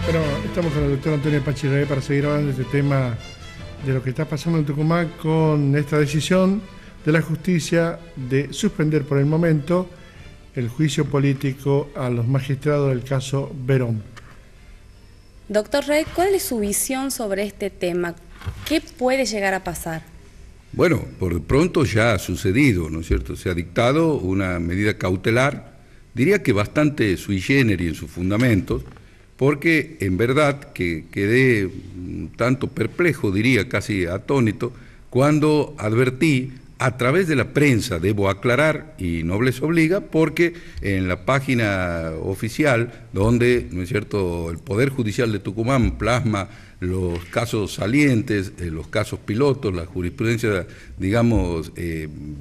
Bueno, estamos con el doctor Antonio Pachirré para seguir hablando de este tema de lo que está pasando en Tucumán con esta decisión de la justicia de suspender por el momento el juicio político a los magistrados del caso Verón. Doctor Rey, ¿cuál es su visión sobre este tema? ¿Qué puede llegar a pasar? Bueno, por pronto ya ha sucedido, ¿no es cierto? Se ha dictado una medida cautelar, diría que bastante sui generis en sus fundamentos, porque en verdad que quedé un tanto perplejo, diría casi atónito, cuando advertí a través de la prensa, debo aclarar, y no les obliga, porque en la página oficial, donde, ¿no es cierto?, el Poder Judicial de Tucumán plasma los casos salientes, los casos pilotos, la jurisprudencia, digamos,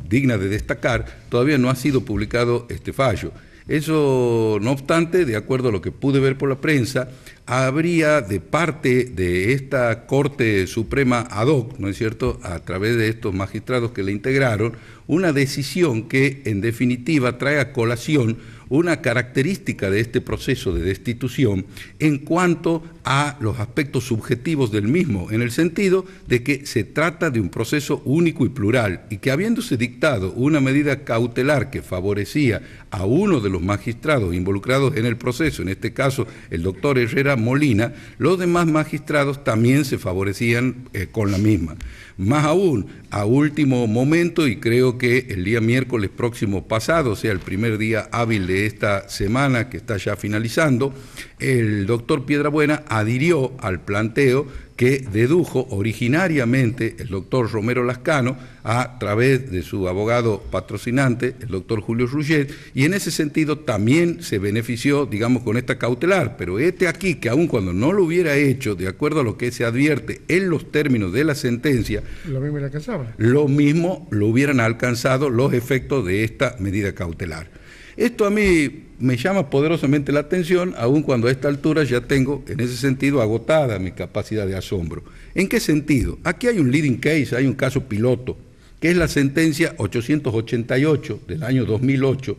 digna de destacar, todavía no ha sido publicado este fallo. Eso, no obstante, de acuerdo a lo que pude ver por la prensa, habría de parte de esta Corte Suprema ad hoc, ¿no es cierto?, a través de estos magistrados que la integraron, una decisión que en definitiva trae a colación una característica de este proceso de destitución en cuanto a los aspectos subjetivos del mismo, en el sentido de que se trata de un proceso único y plural, y que habiéndose dictado una medida cautelar que favorecía a uno de los magistrados involucrados en el proceso, en este caso el doctor Herrera Molina, los demás magistrados también se favorecían con la misma. Más aún, a último momento, y creo que el día miércoles próximo pasado, o sea, el primer día hábil de esta semana que está ya finalizando, el doctor Piedrabuena adhirió al planteo que dedujo originariamente el doctor Romero Lascano a través de su abogado patrocinante, el doctor Julio Rugget, y en ese sentido también se benefició, digamos, con esta cautelar, pero aquí que aun cuando no lo hubiera hecho, de acuerdo a lo que se advierte en los términos de la sentencia, lo mismo le alcanzaba. Lo mismo lo hubieran alcanzado los efectos de esta medida cautelar. Esto a mí me llama poderosamente la atención, aun cuando a esta altura ya tengo, en ese sentido, agotada mi capacidad de asombro. ¿En qué sentido? Aquí hay un leading case, hay un caso piloto, que es la sentencia 888 del año 2008,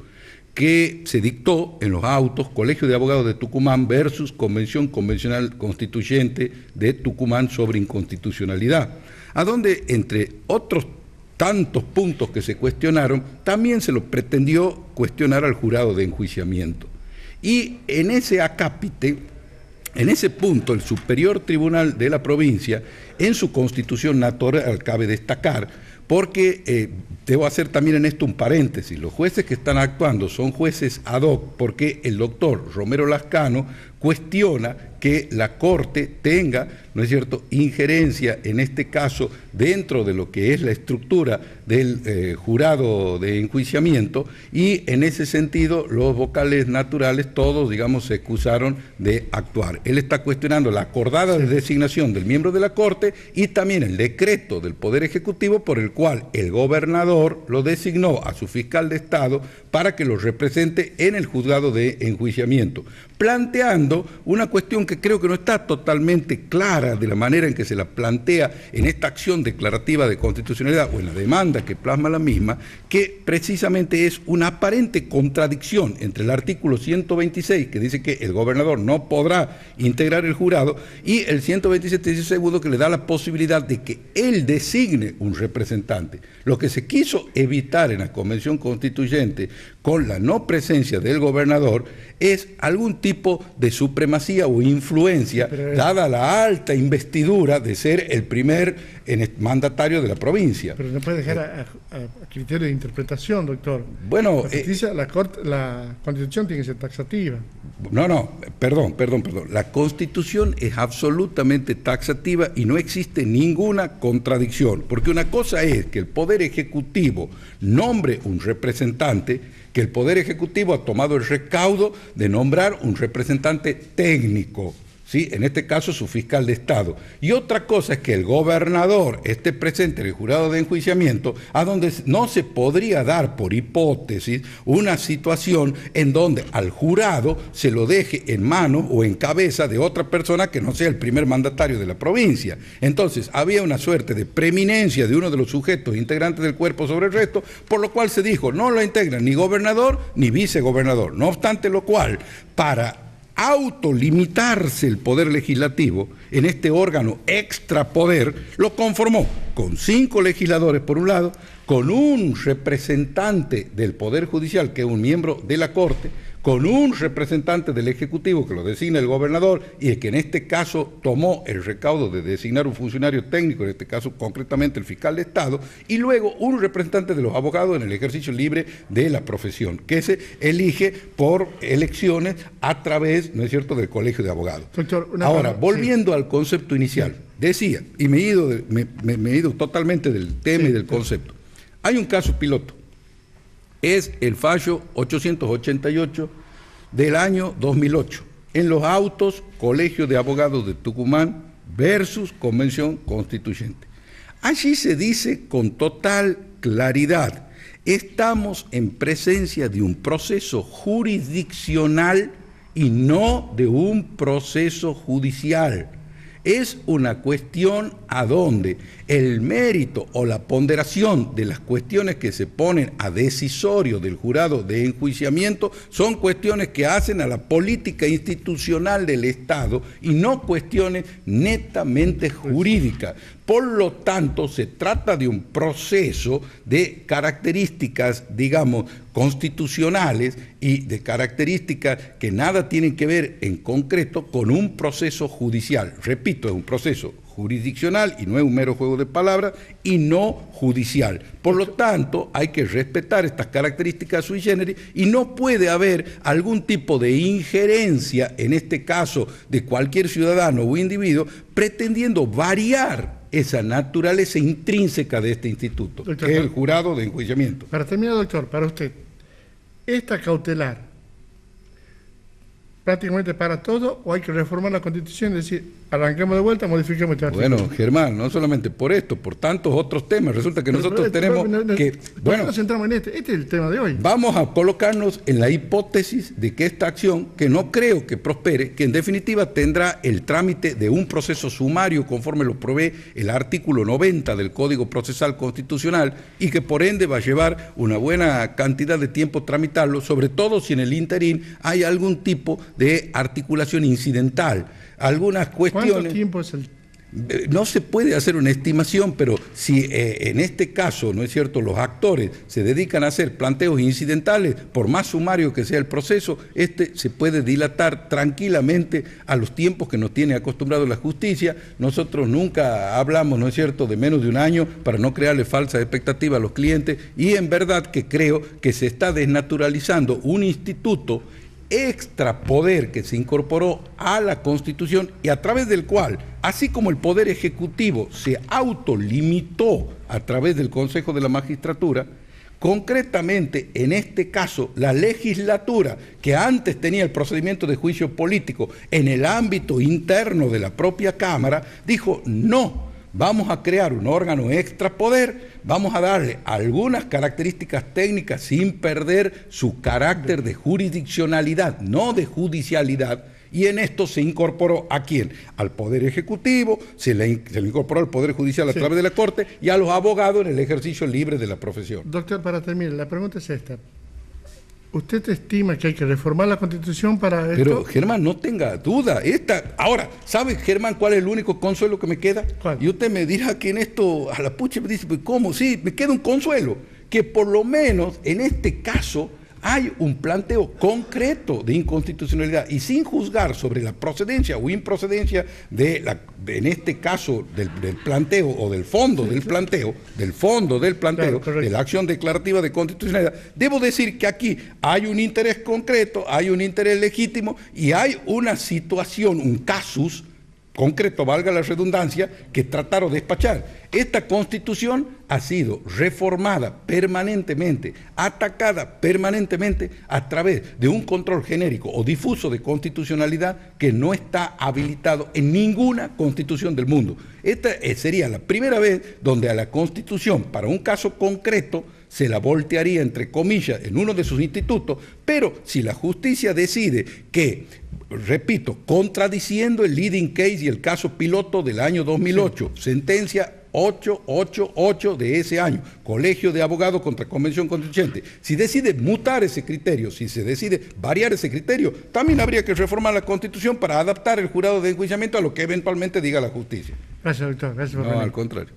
que se dictó en los autos Colegio de Abogados de Tucumán versus Convención Convencional Constituyente de Tucumán sobre inconstitucionalidad, a donde, entre otros tantos puntos que se cuestionaron, también se lo pretendió cuestionar al jurado de enjuiciamiento. Y en ese acápite, en ese punto, el Superior Tribunal de la provincia, en su constitución natural, cabe destacar, porque debo hacer también en esto un paréntesis, los jueces que están actuando son jueces ad hoc, porque el doctor Romero Lascano cuestiona que la Corte tenga, ¿no es cierto?, injerencia, en este caso, dentro de lo que es la estructura del jurado de enjuiciamiento, y en ese sentido los vocales naturales todos, digamos, se excusaron de actuar. Él está cuestionando la acordada de designación del miembro de la Corte y también el decreto del Poder Ejecutivo por el cual el gobernador lo designó a su fiscal de Estado para que lo represente en el juzgado de enjuiciamiento, planteando una cuestión que creo que no está totalmente clara de la manera en que se la plantea en esta acción declarativa de constitucionalidad o en la demanda que plasma la misma, que precisamente es una aparente contradicción entre el artículo 126, que dice que el gobernador no podrá integrar el jurado, y el 127 dice segundo, que le da la posibilidad de que él designe un representante. Lo que se quiso evitar en la Convención Constituyente con la no presencia del gobernador es algún tipo de supremacía o influencia, dada la alta investidura de ser el primer mandatario de la provincia. Pero no puede dejar a criterio de interpretación, doctor. Bueno, la justicia, la Constitución tiene que ser taxativa. No, perdón. La Constitución es absolutamente taxativa y no existe ninguna contradicción, porque una cosa es que el Poder Ejecutivo nombre un representante, que el Poder Ejecutivo ha tomado el recaudo de nombrar un representante técnico, ¿sí? En este caso su fiscal de Estado. Y otra cosa es que el gobernador esté presente en el jurado de enjuiciamiento, a donde no se podría dar por hipótesis una situación en donde al jurado se lo deje en manos o en cabeza de otra persona que no sea el primer mandatario de la provincia. Entonces había una suerte de preeminencia de uno de los sujetos integrantes del cuerpo sobre el resto, por lo cual se dijo no lo integran ni gobernador ni vicegobernador. No obstante lo cual, para autolimitarse el poder legislativo en este órgano extrapoder, lo conformó con 5 legisladores por un lado, con un representante del Poder Judicial, que es un miembro de la Corte, con un representante del Ejecutivo que lo designa el gobernador y el que en este caso tomó el recaudo de designar un funcionario técnico, en este caso concretamente el fiscal de Estado, y luego un representante de los abogados en el ejercicio libre de la profesión, que se elige por elecciones a través, ¿no es cierto?, del Colegio de Abogados. Doctor, ahora, volviendo al concepto inicial, decía, y me he ido totalmente del tema y del concepto, hay un caso piloto. Es el fallo 888 del año 2008, en los autos Colegio de Abogados de Tucumán versus Convención Constituyente. Allí se dice con total claridad, estamos en presencia de un proceso jurisdiccional y no de un proceso judicial. Es una cuestión a donde el mérito o la ponderación de las cuestiones que se ponen a decisorio del jurado de enjuiciamiento son cuestiones que hacen a la política institucional del Estado y no cuestiones netamente jurídicas. Por lo tanto, se trata de un proceso de características, digamos, constitucionales y de características que nada tienen que ver en concreto con un proceso judicial. Repito, es un proceso jurisdiccional y no es un mero juego de palabras y no judicial. Por lo tanto, hay que respetar estas características sui generis y no puede haber algún tipo de injerencia, en este caso de cualquier ciudadano o individuo, pretendiendo variar esa naturaleza intrínseca de este instituto, doctor, que es el jurado de enjuiciamiento. Para terminar, doctor, para usted, esta cautelar, prácticamente para todo, o hay que reformar la Constitución, es decir, arranquemos de vuelta, modifiquemos este artículo. Bueno, Germán, no solamente por esto, por tantos otros temas, resulta que nosotros tenemos que... Bueno, nos centramos en este es el tema de hoy. Vamos a colocarnos en la hipótesis de que esta acción, que no creo que prospere, que en definitiva tendrá el trámite de un proceso sumario conforme lo provee el artículo 90 del Código Procesal Constitucional y que por ende va a llevar una buena cantidad de tiempo tramitarlo, sobre todo si en el interín hay algún tipo de articulación incidental, algunas cuestiones... ¿Cuánto tiempo es el...? No se puede hacer una estimación, pero si en este caso, ¿no es cierto?, los actores se dedican a hacer planteos incidentales, por más sumario que sea el proceso, se puede dilatar tranquilamente a los tiempos que nos tiene acostumbrado la justicia. Nosotros nunca hablamos, ¿no es cierto?, de menos de un año para no crearle falsas expectativas a los clientes y en verdad que creo que se está desnaturalizando un instituto extrapoder que se incorporó a la Constitución y a través del cual, así como el Poder Ejecutivo se autolimitó a través del Consejo de la Magistratura, concretamente en este caso la legislatura, que antes tenía el procedimiento de juicio político en el ámbito interno de la propia Cámara, dijo no. Vamos a crear un órgano extrapoder, vamos a darle algunas características técnicas sin perder su carácter de jurisdiccionalidad, no de judicialidad, y en esto se incorporó ¿a quién? Al Poder Ejecutivo, se le incorporó al Poder Judicial a través de la Corte y a los abogados en el ejercicio libre de la profesión. Doctor, para terminar, la pregunta es esta. ¿Usted estima que hay que reformar la Constitución para esto? Pero, Germán, no tenga duda. Ahora, ¿sabe, Germán, cuál es el único consuelo que me queda? ¿Cuál? Y usted me dirá que en esto, a la pucha, me dice, pues, ¿cómo? Sí, me queda un consuelo. Que por lo menos, en este caso, hay un planteo concreto de inconstitucionalidad y sin juzgar sobre la procedencia o improcedencia en este caso del planteo o del fondo del planteo, claro, de la acción declarativa de constitucionalidad, debo decir que aquí hay un interés concreto, hay un interés legítimo y hay una situación, un casus concreto, valga la redundancia, que trataron de despachar. Esta Constitución ha sido reformada permanentemente, atacada permanentemente a través de un control genérico o difuso de constitucionalidad que no está habilitado en ninguna constitución del mundo. Esta sería la primera vez donde a la Constitución, para un caso concreto, se la voltearía, entre comillas, en uno de sus institutos, pero si la justicia decide que, repito, contradiciendo el leading case y el caso piloto del año 2008, sentencia 888 de ese año, Colegio de Abogados contra Convención Constituyente, si decide mutar ese criterio, si se decide variar ese criterio, también habría que reformar la Constitución para adaptar el jurado de enjuiciamiento a lo que eventualmente diga la justicia. Gracias, doctor. Gracias por No, venir. al contrario.